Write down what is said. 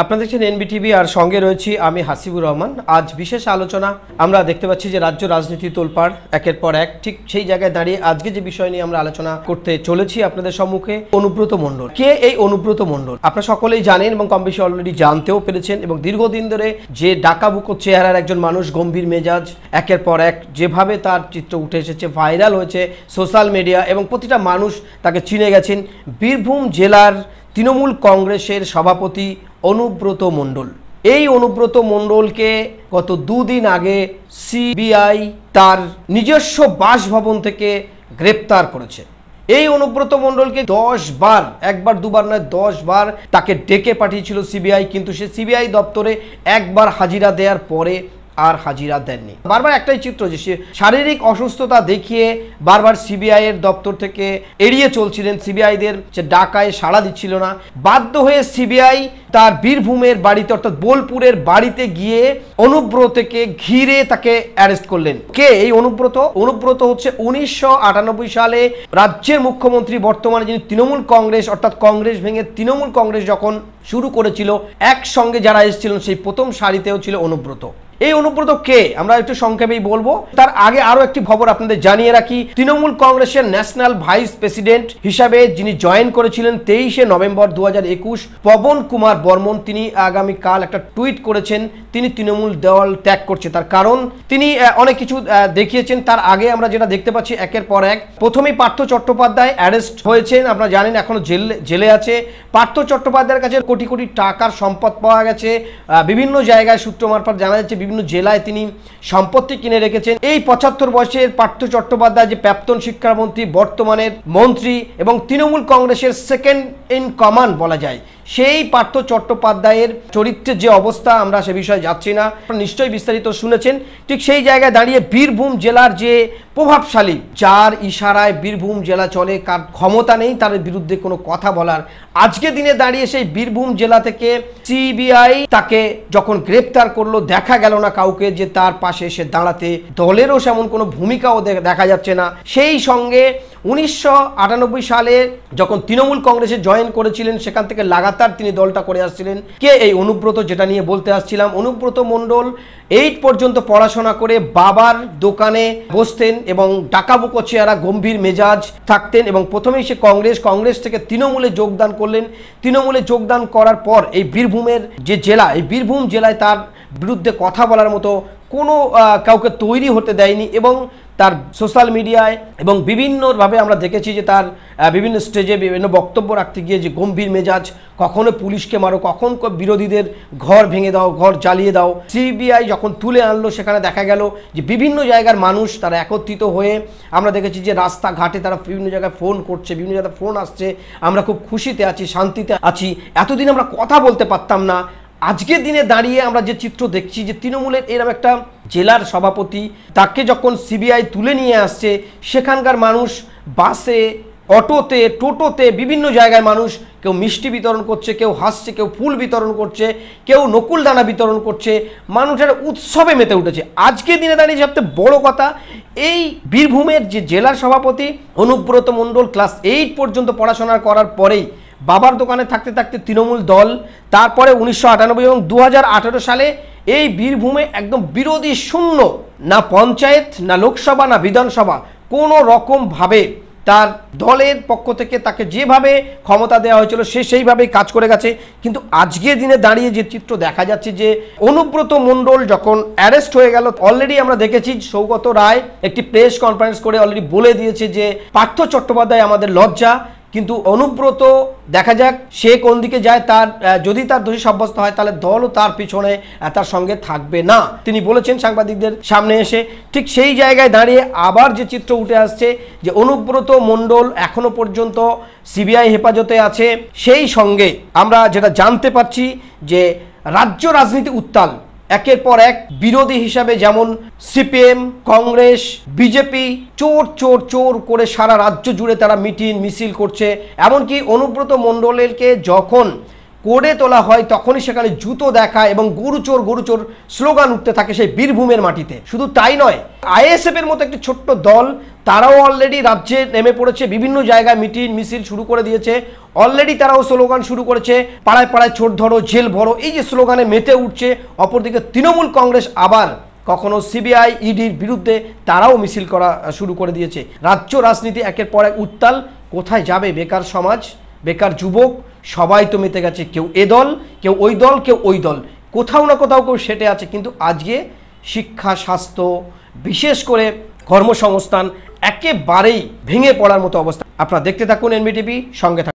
আপনারা দেখছেন এনবিটিভি আর সঙ্গে রয়েছি আমি হাসিবুর রহমান। আজ বিশেষ আলোচনা আমরা দেখতে পাচ্ছি যে রাজ্য রাজনীতি তোলপাড় একের পর এক। ঠিক সেই জায়গায় দাঁড়িয়ে আজকে যে বিষয় নিয়ে আমরা আলোচনা করতে চলেছি আপনাদের সম্মুখে, অনুব্রত মণ্ডল। কে এই অনুব্রত মণ্ডল? আপনারা সকলেই জানেন এবং কম বেশি অলরেডি জানতেও পেরেছেন, এবং দীর্ঘদিন ধরে যে ডাকাবুকো চেহারার একজন মানুষ, গম্ভীর মেজাজ, একের পর এক যেভাবে তার চিত্র উঠে এসেছে, ভাইরাল হয়েছে সোশ্যাল মিডিয়া এবং প্রতিটা মানুষ তাকে চিনে গেছেন। বীরভূম জেলার তৃণমূল কংগ্রেসের সভাপতি অনুব্রত মণ্ডল। এই অনুব্রত মণ্ডলকে গত দুদিন আগে সিবিআই তার নিজস্ব বাসভবন থেকে গ্রেপ্তার করেছে। এই অনুব্রত মণ্ডলকে 10 বার, একবার দুবার নয় 10 বার তাকে ডেকে পাঠিয়েছিল সিবিআই, কিন্তু সে সিবিআই দপ্তরে একবার হাজিরা দেওয়ার পরে আর হাজিরা দেননি। বারবার একটাই চিত্র যে সে শারীরিক অসুস্থতা দেখিয়ে বারবার সিবিআই এর দপ্তর থেকে এড়িয়ে চলছিলেন, সিবিআইদের সে ডাকায় সাড়া দিচ্ছিল না। বাধ্য হয়ে সিবিআই তার বীরভূমের বাড়িতে অর্থাৎ বোলপুরের বাড়িতে গিয়ে অনুব্রতকে ঘিরে তাকে অ্যারেস্ট করলেন। কে এই অনুব্রত? অনুব্রত হচ্ছে 1998 সালে রাজ্যের মুখ্যমন্ত্রী, বর্তমানে যিনি তৃণমূল কংগ্রেস অর্থাৎ কংগ্রেস ভেঙে তৃণমূল কংগ্রেস যখন শুরু করেছিল, একসঙ্গে যারা এসেছিলেন সেই প্রথম সারিতেও ছিল অনুব্রত। এই অনুব্রত কে আমরা একটু সংক্ষেপেই বলবো। তার আগে আরো একটি খবর আপনাদের জানিয়ে রাখি, তৃণমূল কংগ্রেসের ন্যাশনাল ভাইস প্রেসিডেন্ট হিসাবে যিনি জয়েন করেছিলেন 23শে নভেম্বর 2021, পবন কুমার বর্মন, তিনি আগামীকাল একটা টুইট করেছেন তিনি তৃণমূল দল ত্যাগ করছে। তার কারণ তিনি অনেক কিছু দেখিয়েছেন। তার আগে আমরা যেটা দেখতে পাচ্ছি একের পর এক, প্রথমেই পার্থ চট্টোপাধ্যায় অ্যারেস্ট হয়েছেন, আপনারা জানেন এখনো জেলে আছে। পার্থ চট্টোপাধ্যায়ের কাছে কোটি কোটি টাকার সম্পদ পাওয়া গেছে, বিভিন্ন জায়গায় সূত্র মারফত জানা যাচ্ছে বিভিন্ন জেলায় তিনি সম্পত্তি কিনে রেখেছেন। এই 75 বয়সের পার্থ চট্টোপাধ্যায় যে প্রাক্তন শিক্ষামন্ত্রী, বর্তমানের মন্ত্রী এবং তৃণমূল কংগ্রেসের সেকেন্ড ইন কমান্ড বলা যায়, সেই পার্থ চট্টোপাধ্যায়ের চরিত্রের যে অবস্থা আমরা সে বিষয়ে যাচ্ছি না, নিশ্চয়ই বিস্তারিত শুনেছেন। ঠিক সেই জায়গায় দাঁড়িয়ে বীরভূম জেলার যে প্রভাবশালী, যার ইশারায় বীরভূম জেলা চলে, কার ক্ষমতা নেই তার বিরুদ্ধে কোনো কথা বলার, আজকে দিনে দাঁড়িয়ে সেই বীরভূম জেলা থেকে সিবিআই তাকে যখন গ্রেপ্তার করলো, দেখা গেল না কাউকে যে তার পাশে এসে দাঁড়াতে, দলেরও সেমন কোনো ভূমিকাও দেখা যাচ্ছে না। সেই সঙ্গে 1998 সালে যখন তৃণমূল কংগ্রেসে জয়েন করেছিলেন, সেখান থেকে লাগাতার তিনি দলটা করে আসছিলেন। কে এই অনুব্রত? যেটা নিয়ে বলতে আসছিলাম, অনুব্রত মণ্ডল 8 পর্যন্ত পড়াশোনা করে বাবার দোকানে বসতেন এবং ডাকাবুকো চেহারা, গম্ভীর মেজাজ থাকতেন, এবং প্রথমেই সে কংগ্রেস থেকে তৃণমূলে যোগদান করলেন। তৃণমূলে যোগদান করার পর এই বীরভূমের যে জেলা, এই বীরভূম জেলায় তার বিরুদ্ধে কথা বলার মতো কোনো কাউকে তৈরি হতে দেয়নি, এবং তার সোশ্যাল মিডিয়ায় এবং বিভিন্নভাবে আমরা দেখেছি যে তার বিভিন্ন স্টেজে বিভিন্ন বক্তব্য রাখতে গিয়ে যে গম্ভীর মেজাজ, কখনো পুলিশকে মারো, কখন বিরোধীদের ঘর ভেঙে দাও, ঘর জ্বালিয়ে দাও। সিবিআই যখন তুলে আনলো, সেখানে দেখা গেল যে বিভিন্ন জায়গার মানুষ তারা একত্রিত হয়ে, আমরা দেখেছি যে রাস্তাঘাটে তারা বিভিন্ন জায়গায় ফোন করছে, বিভিন্ন জায়গায় ফোন আসছে, আমরা খুব খুশিতে আছি, শান্তিতে আছি, এতদিন আমরা কথা বলতে পারতাম না। আজকের দিনে দাঁড়িয়ে আমরা যে চিত্র দেখছি যে তৃণমূলের এরকম একটা জেলার সভাপতি, তাকে যখন সিবিআই তুলে নিয়ে আসছে, সেখানকার মানুষ বাসে, অটোতে, টোটোতে, বিভিন্ন জায়গায় মানুষ, কেউ মিষ্টি বিতরণ করছে, কেউ হাসছে, কেউ ফুল বিতরণ করছে, কেউ নকুলদানা বিতরণ করছে, মানুষের উৎসবে মেতে উঠেছে। আজকে দিনে দাঁড়িয়ে সবচেয়ে বড় কথা, এই বীরভূমের যে জেলার সভাপতি অনুব্রত মণ্ডল ক্লাস 8 পর্যন্ত পড়াশোনা করার পরেই বাবার দোকানে থাকতে থাকতে তৃণমূল দল, তারপরে 1998 এবং 2018 সালে এই বীরভূমে একদম বিরোধী শূন্য, না পঞ্চায়েত, না লোকসভা, না বিধানসভা, কোনো রকমভাবে তার দলের পক্ষ থেকে তাকে যেভাবে ক্ষমতা দেওয়া হয়েছিল সে সেইভাবেই কাজ করে গেছে। কিন্তু আজকের দিনে দাঁড়িয়ে যে চিত্র দেখা যাচ্ছে যে অনুব্রত মণ্ডল যখন অ্যারেস্ট হয়ে গেল, অলরেডি আমরা দেখেছি সৌগত রায় একটি প্রেস কনফারেন্স করে অলরেডি বলে দিয়েছে যে পার্থ চট্টোপাধ্যায় আমাদের লজ্জা, কিন্তু অনুব্রত দেখা যাক সে কোন দিকে যায়। তার যদি তার দোষী সাব্যস্ত হয় তাহলে দলও তার পিছনে তার সঙ্গে থাকবে না, তিনি বলেছেন সাংবাদিকদের সামনে এসে। ঠিক সেই জায়গায় দাঁড়িয়ে আবার যে চিত্র উঠে আসছে যে অনুব্রত মণ্ডল এখনো পর্যন্ত সিবিআই হেফাজতে আছে। সেই সঙ্গে আমরা যেটা জানতে পারছি যে রাজ্য রাজনীতি উত্তাল, একের পর এক বিরোধী হিসাবে যেমন সিপিএম, কংগ্রেস, বিজেপি চোর চোর চোর করে সারা রাজ্য জুড়ে তারা মিটিং মিছিল করছে। এমনকি অনুব্রত মণ্ডলকে যখন কোড়ে তোলা হয় তখনই সেখানে জুতো দেখা এবং গরুচোর গরুচোর স্লোগান উঠতে থাকে সেই বীরভূমের মাটিতে। শুধু তাই নয়, আইএসএফ এর মতো একটি ছোট্ট দল তারাও অলরেডি রাজ্যে নেমে পড়েছে, বিভিন্ন জায়গায় মিটিং মিছিল শুরু করে দিয়েছে। অলরেডি তারাও স্লোগান শুরু করেছে, পাড়ায় পাড়ায় চোর ধরো, জেল ভরো, এই যে স্লোগানে মেতে উঠছে। অপরদিকে তৃণমূল কংগ্রেস আবার কখনো সিবিআই ইডির বিরুদ্ধে তারাও মিছিল করা শুরু করে দিয়েছে। রাজ্য রাজনীতি একের পর এক উত্তাল। কোথায় যাবে বেকার সমাজ, বেকার যুবক? সবাই তো মেতে গেছে, কেউ এ দল, কেউ ওই দল, কেউ ওই দল, কোথাও না কোথাও কেউ সেটে আছে। কিন্তু আজকে শিক্ষা, স্বাস্থ্য, বিশেষ করে কর্মসংস্থান একেবারেই ভেঙে পড়ার মতো অবস্থা। আপনারা দেখতে থাকুন এনবিটিভি, সঙ্গে থাকুন।